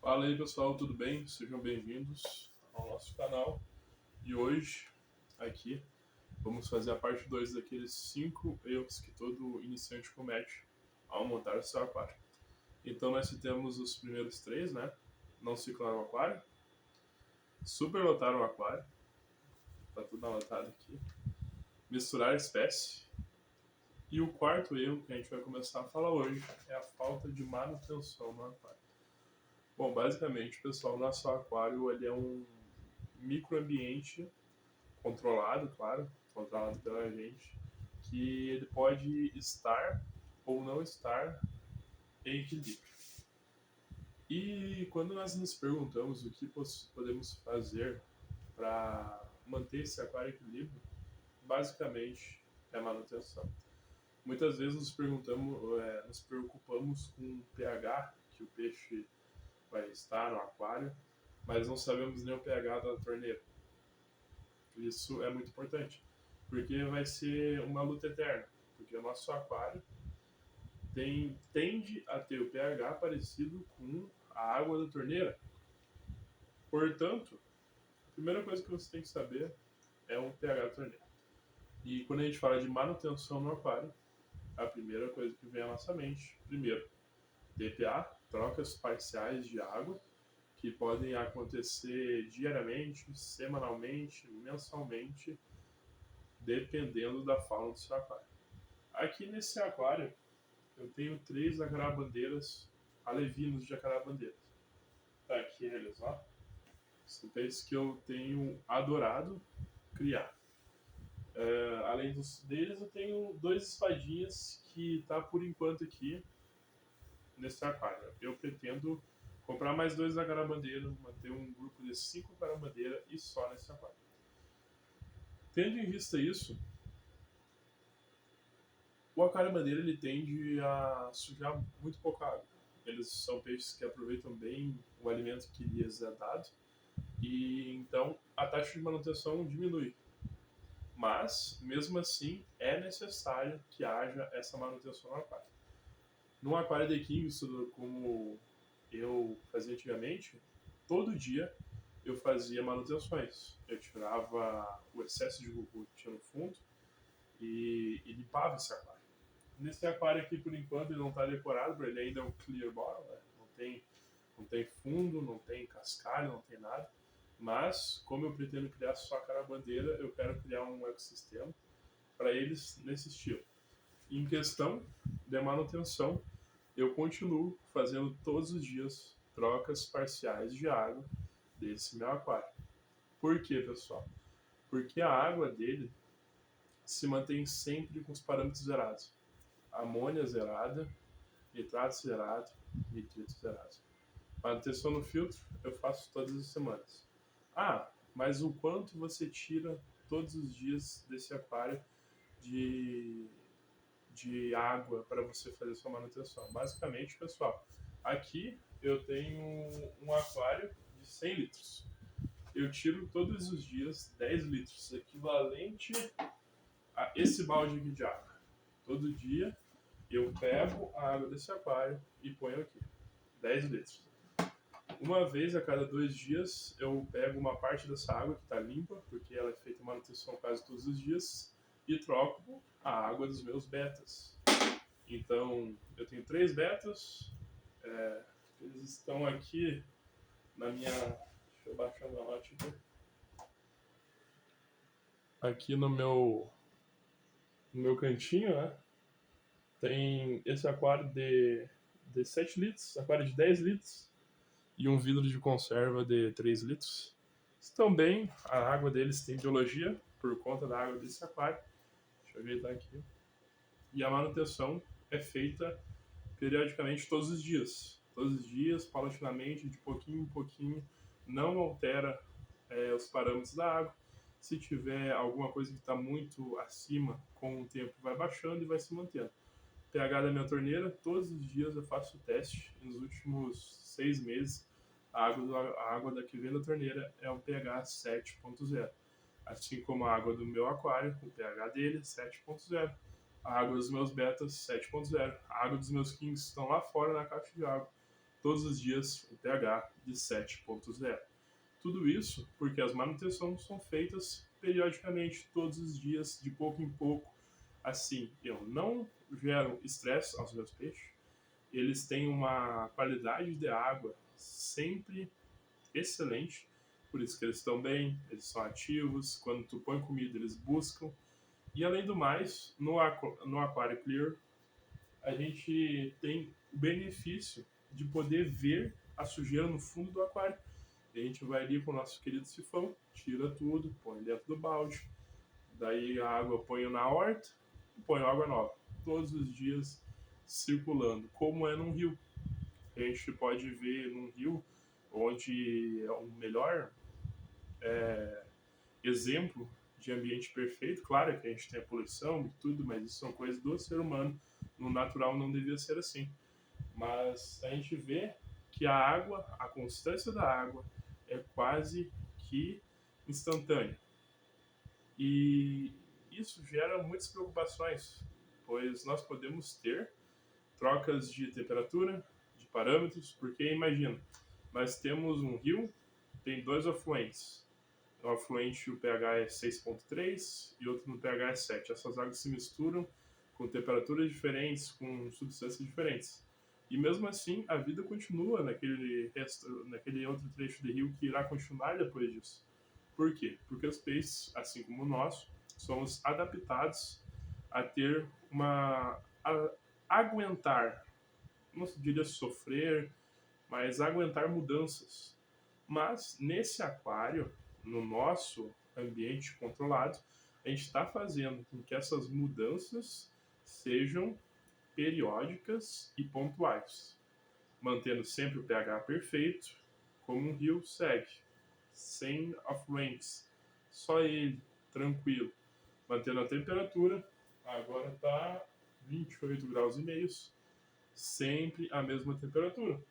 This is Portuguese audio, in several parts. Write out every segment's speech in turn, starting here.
Fala aí pessoal, tudo bem? Sejam bem-vindos ao nosso canal. E hoje, aqui, vamos fazer a parte 2 daqueles 5 erros que todo iniciante comete ao montar o seu aquário. Então nós temos os primeiros 3, né? Não ciclar o aquário, superlotar o aquário, tá tudo anotado aqui, misturar espécie. E o quarto erro que a gente vai começar a falar hoje é a falta de manutenção no aquário. Bom, basicamente, pessoal, nosso aquário ele é um microambiente controlado, claro, controlado pela gente, que ele pode estar ou não estar em equilíbrio. E quando nós nos perguntamos o que podemos fazer para manter esse aquário em equilíbrio, basicamente é a manutenção. Muitas vezes nos preocupamos com o pH que o peixe vai estar no aquário, mas não sabemos nem o pH da torneira. Isso é muito importante, porque vai ser uma luta eterna, porque o nosso aquário tende a ter o pH parecido com a água da torneira. Portanto, a primeira coisa que você tem que saber é o pH da torneira. E quando a gente fala de manutenção no aquário, a primeira coisa que vem à nossa mente, primeiro, TPA, trocas parciais de água, que podem acontecer diariamente, semanalmente, mensalmente, dependendo da fauna do seu aquário. Aqui nesse aquário, eu tenho 3 acarabandeiras alevinos de acarabandeiras. Tá aqui eles, ó. São peixes que eu tenho adorado criar. Além deles, eu tenho 2 espadinhas que tá por enquanto aqui nesse aquário. Eu pretendo comprar mais 2 acarabandeiras, manter um grupo de 5 acarabandeiras e só nesse aquário. Tendo em vista isso, o acarabandeira ele tende a sujar muito pouca água. Eles são peixes que aproveitam bem o alimento que lhes é dado e então a taxa de manutenção diminui. Mas, mesmo assim, é necessário que haja essa manutenção no aquário. No aquário de King, como eu fazia antigamente, todo dia eu fazia manutenções. Eu tirava o excesso de cocô que tinha no fundo e limpava esse aquário. Nesse aquário aqui, por enquanto, ele não está decorado, ele ainda é um clear bottom, né? Não tem fundo, não tem cascalho, não tem nada. Mas, como eu pretendo criar só a carabandeira, eu quero criar um ecossistema para eles nesse estilo. Em questão de manutenção, eu continuo fazendo todos os dias trocas parciais de água desse meu aquário. Por quê, pessoal? Porque a água dele se mantém sempre com os parâmetros zerados. Amônia zerada, nitrato zerado, nitrito zerado. Manutenção no filtro eu faço todas as semanas. Ah, mas o quanto você tira todos os dias desse aquário de, de água para você fazer sua manutenção? Basicamente, pessoal, aqui eu tenho um aquário de 100 litros. Eu tiro todos os dias 10 litros, equivalente a esse balde aqui de água. Todo dia eu pego a água desse aquário e ponho aqui. 10 litros. Uma vez a cada 2 dias eu pego uma parte dessa água que está limpa, porque ela é feita manutenção quase todos os dias, e troco a água dos meus betas. Então eu tenho 3 betas, eles estão aqui na minha. Deixa eu baixar meu note aqui. Aqui no meu cantinho, né? Tem esse aquário de 7 litros, aquário de 10 litros e um vidro de conserva de 3 litros. Estão bem, a água deles tem biologia por conta da água desse aquário. Deixa eu ajeitar aqui. E a manutenção é feita periodicamente todos os dias. Todos os dias, paulatinamente, de pouquinho em pouquinho. Não altera os parâmetros da água. Se tiver alguma coisa que está muito acima, com o tempo vai baixando e vai se mantendo. pH da minha torneira, todos os dias eu faço o teste. Nos últimos 6 meses, a água da que vem da torneira é um pH 7.0. Assim como a água do meu aquário, o pH dele 7.0. A água dos meus betas 7.0. A água dos meus kings estão lá fora na caixa de água. todos os dias um pH de 7.0. Tudo isso porque as manutenções são feitas periodicamente, todos os dias, de pouco em pouco. Assim, eu não gero estresse aos meus peixes, eles têm uma qualidade de água sempre excelente, por isso que eles estão bem, eles são ativos, quando tu põe comida eles buscam. E além do mais, no Aquário Clear, a gente tem o benefício de poder ver a sujeira no fundo do aquário. E a gente vai ali com o nosso querido sifão, tira tudo, põe dentro do balde, daí a água põe na horta e põe água nova. Todos os dias circulando, como é num rio. A gente pode ver num rio onde é o melhor exemplo de ambiente perfeito. Claro que a gente tem a poluição e tudo, mas isso são coisas do ser humano. No natural não devia ser assim. Mas a gente vê que a água, a constância da água é quase que instantânea. E isso gera muitas preocupações, pois nós podemos ter trocas de temperatura, de parâmetros, porque imagina, nós temos um rio, tem dois afluentes. Um afluente o pH é 6.3 e outro no pH é 7. Essas águas se misturam com temperaturas diferentes, com substâncias diferentes. E mesmo assim, a vida continua naquele outro trecho de rio que irá continuar depois disso. Por quê? Porque os peixes, assim como nós, somos adaptados a ter aguentar, não diria sofrer, mas aguentar mudanças. Mas nesse aquário, no nosso ambiente controlado, a gente está fazendo com que essas mudanças sejam periódicas e pontuais, mantendo sempre o pH perfeito, como um rio segue, sem afluentes, só ele, tranquilo, mantendo a temperatura, agora está 28 graus e meio, sempre a mesma temperatura,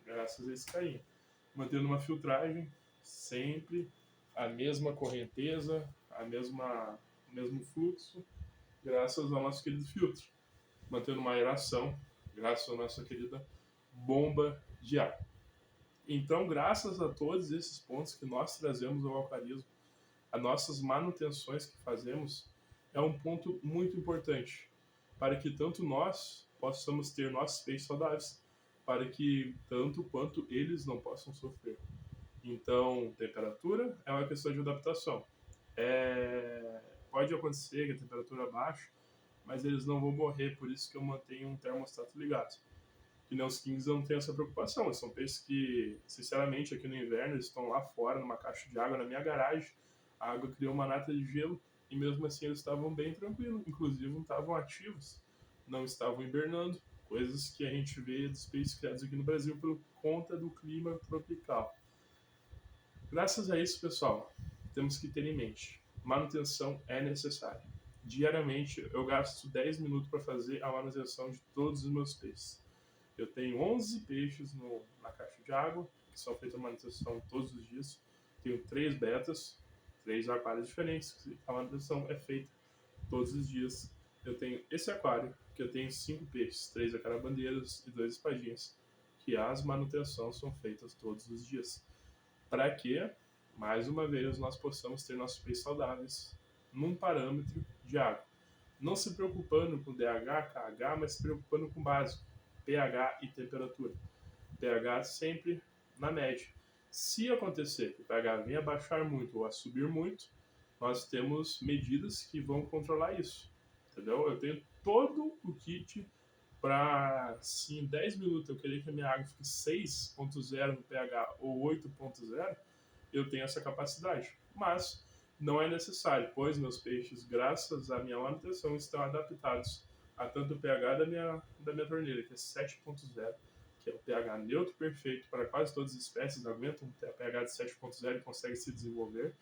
graças a esse carinho, mantendo uma filtragem, sempre a mesma correnteza, o mesmo fluxo, graças ao nosso querido filtro, mantendo uma aeração, graças à nossa querida bomba de ar. Então, graças a todos esses pontos que nós trazemos ao aquarismo, as nossas manutenções que fazemos, é um ponto muito importante para que tanto nós possamos ter nossos peixes saudáveis, para que tanto quanto eles não possam sofrer. Então, temperatura é uma questão de adaptação. Pode acontecer que a temperatura baixe, mas eles não vão morrer, por isso que eu mantenho um termostato ligado. Que nem os kings não tem essa preocupação. Eles são peixes que, sinceramente, aqui no inverno, eles estão lá fora, numa caixa de água na minha garagem. A água criou uma nata de gelo e mesmo assim eles estavam bem tranquilos. Inclusive, não estavam ativos, não estavam hibernando. Coisas que a gente vê dos peixes criados aqui no Brasil por conta do clima tropical. Graças a isso, pessoal, temos que ter em mente, manutenção é necessária. Diariamente eu gasto 10 minutos para fazer a manutenção de todos os meus peixes. Eu tenho 11 peixes na caixa de água, que são feitas a manutenção todos os dias. Tenho 3 betas, 3 aquários diferentes, a manutenção é feita todos os dias. Eu tenho esse aquário, que eu tenho 5 peixes, 3 acarabandeiras e 2 espadinhas, que as manutenções são feitas todos os dias. Para que, mais uma vez, nós possamos ter nossos peixes saudáveis num parâmetro de água. Não se preocupando com DH, KH, mas se preocupando com o básico, pH e temperatura. pH sempre na média. Se acontecer que o pH venha a baixar muito ou a subir muito, nós temos medidas que vão controlar isso. Entendeu? Eu tenho todo o kit para, se em 10 minutos eu querer que a minha água fique 6.0 no pH ou 8.0, eu tenho essa capacidade. Mas não é necessário, pois meus peixes, graças à minha manutenção, estão adaptados a tanto o pH da minha torneira, que é 7.0, que é o pH neutro perfeito para quase todas as espécies, aguentam um pH de 7.0 e conseguem se desenvolver.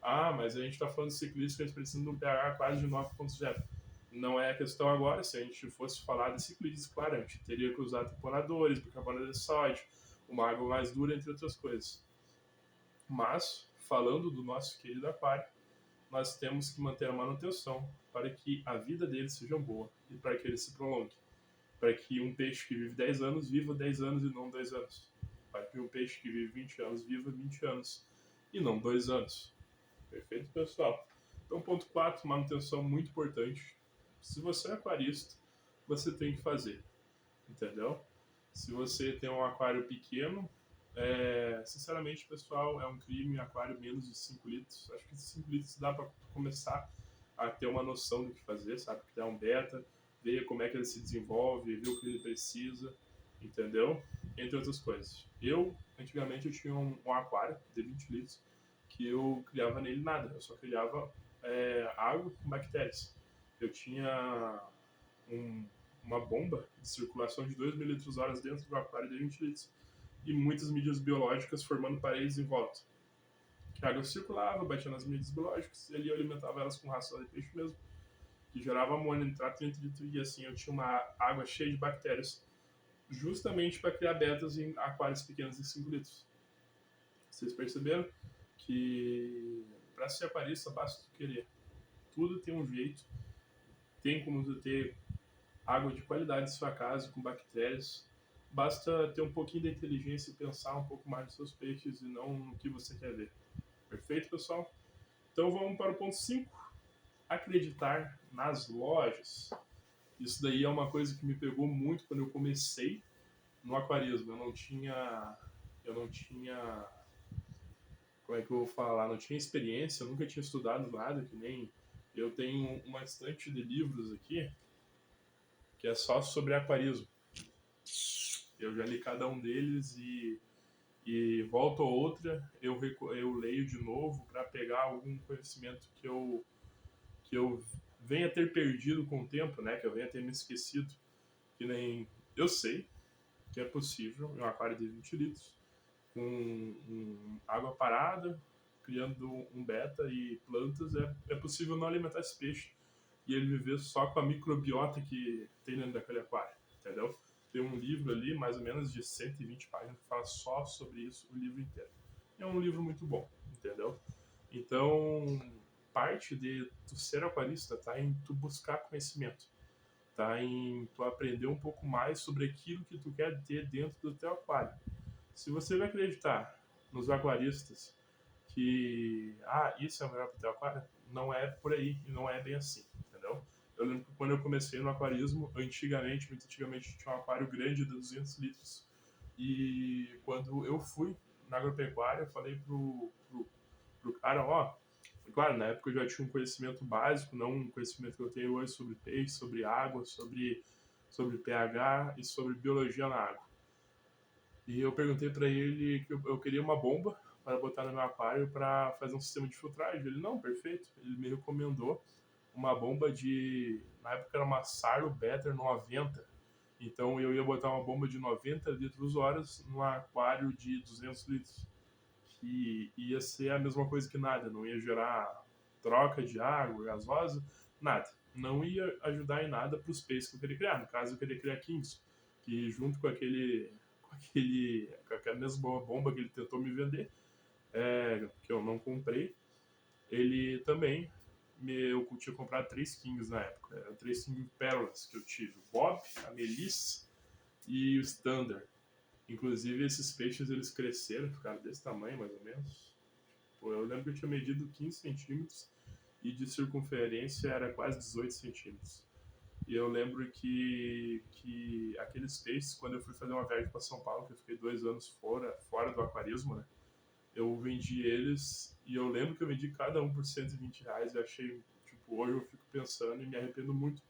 Ah, mas a gente está falando de ciclistas que eles precisam de um pH quase de 9.0. Não é a questão agora. Se a gente fosse falar de ciclistas, claro, a gente teria que usar tamponadores, bicarbonato de sódio, uma água mais dura, entre outras coisas. Mas, falando do nosso querido aquário, nós temos que manter a manutenção para que a vida dele seja boa e para que ele se prolongue. para que um peixe que vive 10 anos viva 10 anos e não 2 anos. Para que um peixe que vive 20 anos viva 20 anos e não 2 anos. Perfeito, pessoal? Então, ponto 4, manutenção muito importante. Se você é aquarista, você tem que fazer, entendeu? Se você tem um aquário pequeno, sinceramente, pessoal, é um crime aquário menos de 5 litros. Acho que 5 litros dá para começar a ter uma noção do que fazer, sabe? Criar um beta, ver como é que ele se desenvolve, ver o que ele precisa, entendeu? Entre outras coisas. Antigamente, eu tinha um aquário de 20 litros que eu criava nele nada. Eu só criava água com bactérias. Eu tinha um, uma bomba de circulação de 2 mil litros horas dentro do aquário de 20 litros e muitas mídias biológicas formando paredes em volta. A água circulava, batia nas mídias biológicas e ali eu alimentava elas com ração de peixe mesmo, que gerava amônia, nitrato e nitrito, e assim eu tinha uma água cheia de bactérias, justamente para criar betas em aquários pequenos de 5 litros. Vocês perceberam que para ser aquarista basta tu querer. Tudo tem um jeito, tem como tu ter água de qualidade em sua casa, com bactérias. Basta ter um pouquinho de inteligência e pensar um pouco mais nos seus peixes e não no que você quer ver. Perfeito, pessoal? Então vamos para o ponto 5. Acreditar nas lojas. Isso daí é uma coisa que me pegou muito quando eu comecei no aquarismo. Eu não tinha, como é que eu vou falar? Não tinha experiência, eu nunca tinha estudado nada, que nem eu tenho uma estante de livros aqui que é só sobre aquarismo. Eu já li cada um deles e volta ou outra eu leio de novo para pegar algum conhecimento que eu venha ter perdido com o tempo, né? Que eu venha ter me esquecido. Que nem eu sei que é possível em um aquário de 20 litros, com água parada, criando um beta e plantas, é possível não alimentar esse peixe e ele viver só com a microbiota que tem dentro daquele aquário, entendeu? Tem um livro ali, mais ou menos de 120 páginas, que fala só sobre isso, o livro inteiro. É um livro muito bom, entendeu? Então, parte de tu ser aquarista tá em tu buscar conhecimento, tá em tu aprender um pouco mais sobre aquilo que tu quer ter dentro do teu aquário. Se você vai acreditar nos aquaristas que isso é o melhor para o teu aquário, não é por aí e não é bem assim, entendeu? Eu lembro que quando eu comecei no aquarismo, muito antigamente tinha um aquário grande de 200 litros e quando eu fui na agropecuária, eu falei pro cara, claro, na época eu já tinha um conhecimento básico, não um conhecimento que eu tenho hoje sobre peixe, sobre água, sobre pH e sobre biologia na água. E eu perguntei para ele que eu queria uma bomba para botar no meu aquário para fazer um sistema de filtragem. Ele, não, perfeito. Ele me recomendou uma bomba na época era uma Sarlo Better 90. Então eu ia botar uma bomba de 90 litros horas num aquário de 200 litros. Que ia ser a mesma coisa que nada, não ia gerar troca de água, gasosa, nada. Não ia ajudar em nada para os peixes que eu queria criar. No caso, eu queria criar Kings, que junto com aquela mesma bomba que ele tentou me vender, que eu não comprei, ele também eu tinha comprado 3 Kings na época. Eram 3 King pérolas que eu tive: o Bob, a Melissa e o Standard. Inclusive, esses peixes eles cresceram, ficaram desse tamanho mais ou menos. Pô, eu lembro que eu tinha medido 15 centímetros e de circunferência era quase 18 centímetros. E eu lembro que aqueles peixes, quando eu fui fazer uma viagem para São Paulo, que eu fiquei 2 anos fora do aquarismo, né? Eu vendi eles e eu lembro que eu vendi cada um por R$ 120 e achei, tipo, hoje eu fico pensando e me arrependo muito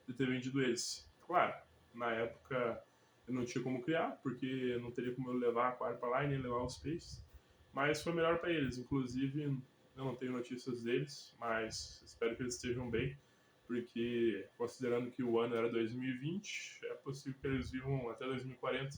de ter vendido eles. Claro, na época eu não tinha como criar, porque não teria como eu levar aquário para lá e nem levar os peixes, mas foi melhor para eles. Inclusive, eu não tenho notícias deles, mas espero que eles estejam bem, porque considerando que o ano era 2020, é possível que eles vivam até 2040.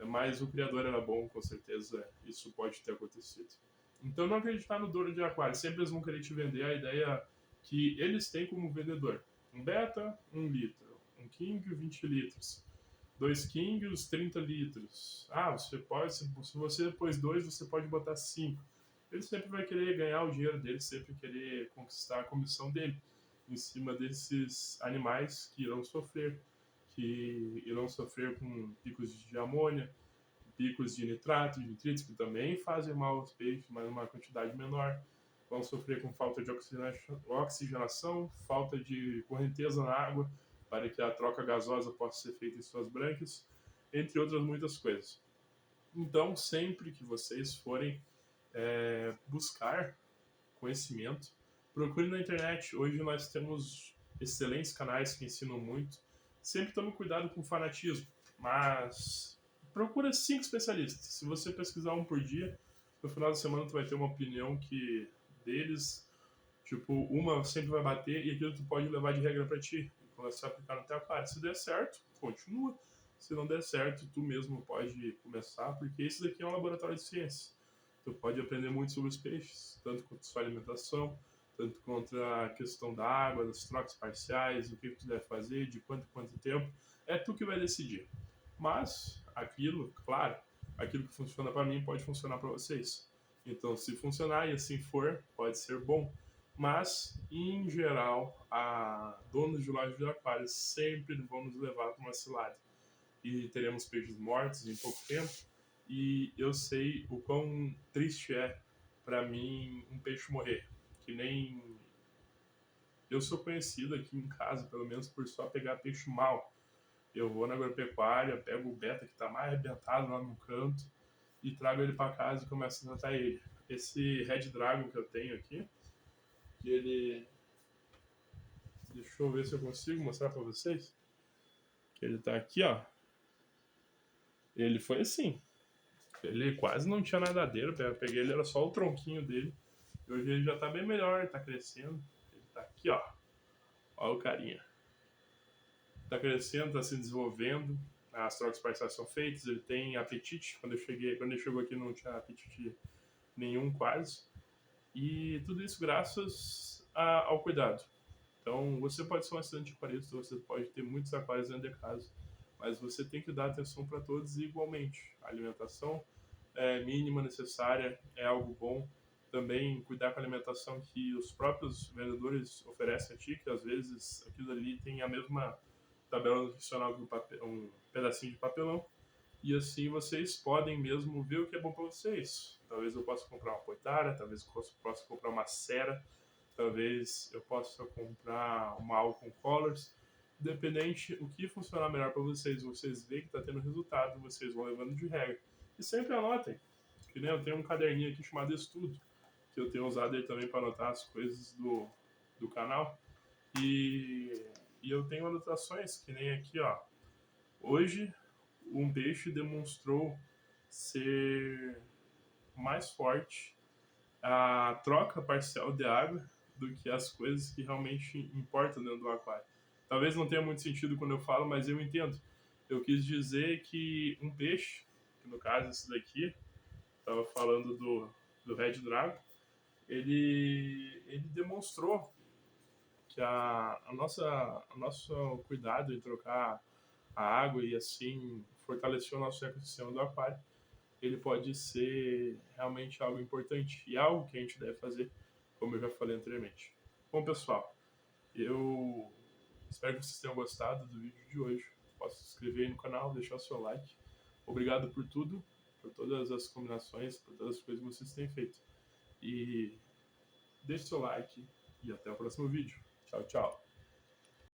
Mas o criador era bom, com certeza isso pode ter acontecido. Então não acreditar no dono de aquário, sempre eles vão querer te vender a ideia que eles têm como vendedor. Um beta, 1 litro. Um king, 20 litros. 2 kings, 30 litros. Você pode, se você pôs 2, você pode botar 5. Ele sempre vai querer ganhar o dinheiro dele, sempre querer conquistar a comissão dele em cima desses animais que irão sofrer, que irão sofrer com picos de amônia, picos de nitrato, de nitritos, que também fazem mal aos peixes, mas uma quantidade menor. Vão sofrer com falta de oxigenação, falta de correnteza na água, para que a troca gasosa possa ser feita em suas brânquias, entre outras muitas coisas. Então, sempre que vocês forem buscar conhecimento, procure na internet. Hoje nós temos excelentes canais que ensinam muito. Sempre tome cuidado com o fanatismo, mas procura 5 especialistas. Se você pesquisar um por dia, no final da semana tu vai ter uma opinião que deles, tipo, uma sempre vai bater e aquilo tu pode levar de regra para ti e começar a aplicar no teu aquário. Se der certo, continua. Se não der certo, tu mesmo pode começar, porque isso daqui é um laboratório de ciência. Tu pode aprender muito sobre os peixes, tanto quanto sua alimentação, tanto contra a questão da água, das trocas parciais, o que tu deve fazer, de quanto tempo. É tu que vai decidir. Mas aquilo, claro, aquilo que funciona para mim pode funcionar para vocês. Então, se funcionar e assim for, pode ser bom. Mas, em geral, a donos de lojas de aquários sempre vão nos levar para uma cilada. E teremos peixes mortos em pouco tempo. E eu sei o quão triste é para mim um peixe morrer. Que nem eu sou conhecido aqui em casa, pelo menos por só pegar peixe mal. Eu vou na agropecuária, pego o beta que está mais arrebentado lá no canto e trago ele para casa e começo a tratar ele. Esse Red Dragon que eu tenho aqui, que ele... Deixa eu ver se eu consigo mostrar para vocês. Que ele tá aqui, ó. Ele foi assim. Ele quase não tinha nadadeiro. Eu peguei ele, era só o tronquinho dele. E hoje ele já tá bem melhor, tá crescendo. Ele tá aqui, ó. Olha o carinha. Tá crescendo, tá se desenvolvendo. As trocas parciais são feitas, ele tem apetite. Quando ele chegou aqui não tinha apetite nenhum quase. E tudo isso graças ao cuidado. Então, você pode ser um assinante de aquarista, você pode ter muitos aquários dentro de casa, mas você tem que dar atenção para todos igualmente. A alimentação mínima necessária é algo bom. Também cuidar com a alimentação que os próprios vendedores oferecem a ti, que às vezes aquilo ali tem a mesma tabela nutricional que um pedacinho de papelão. E assim vocês podem mesmo ver o que é bom para vocês. Talvez eu possa comprar uma poitara, talvez eu possa comprar uma cera, talvez eu possa comprar uma Alcon Colors. Independente o que funcionar melhor para vocês, vocês veem que está tendo resultado, vocês vão levando de regra. E sempre anotem. Que nem eu tenho um caderninho aqui chamado Estudo, que eu tenho usado ele também para anotar as coisas do canal. E eu tenho anotações, que nem aqui, ó. Hoje, um peixe demonstrou ser mais forte a troca parcial de água do que as coisas que realmente importam dentro do aquário. Talvez não tenha muito sentido quando eu falo, mas eu entendo. Eu quis dizer que um peixe, que no caso esse daqui, estava falando do Red Dragon, ele demonstrou que a nosso cuidado em trocar a água e assim fortalecer o nosso ecossistema do aquário, ele pode ser realmente algo importante e algo que a gente deve fazer, como eu já falei anteriormente. Bom, pessoal, eu espero que vocês tenham gostado do vídeo de hoje. Posso se inscrever aí no canal, deixar o seu like. Obrigado por tudo, por todas as combinações, por todas as coisas que vocês têm feito. E deixe seu like e até o próximo vídeo. Tchau, tchau.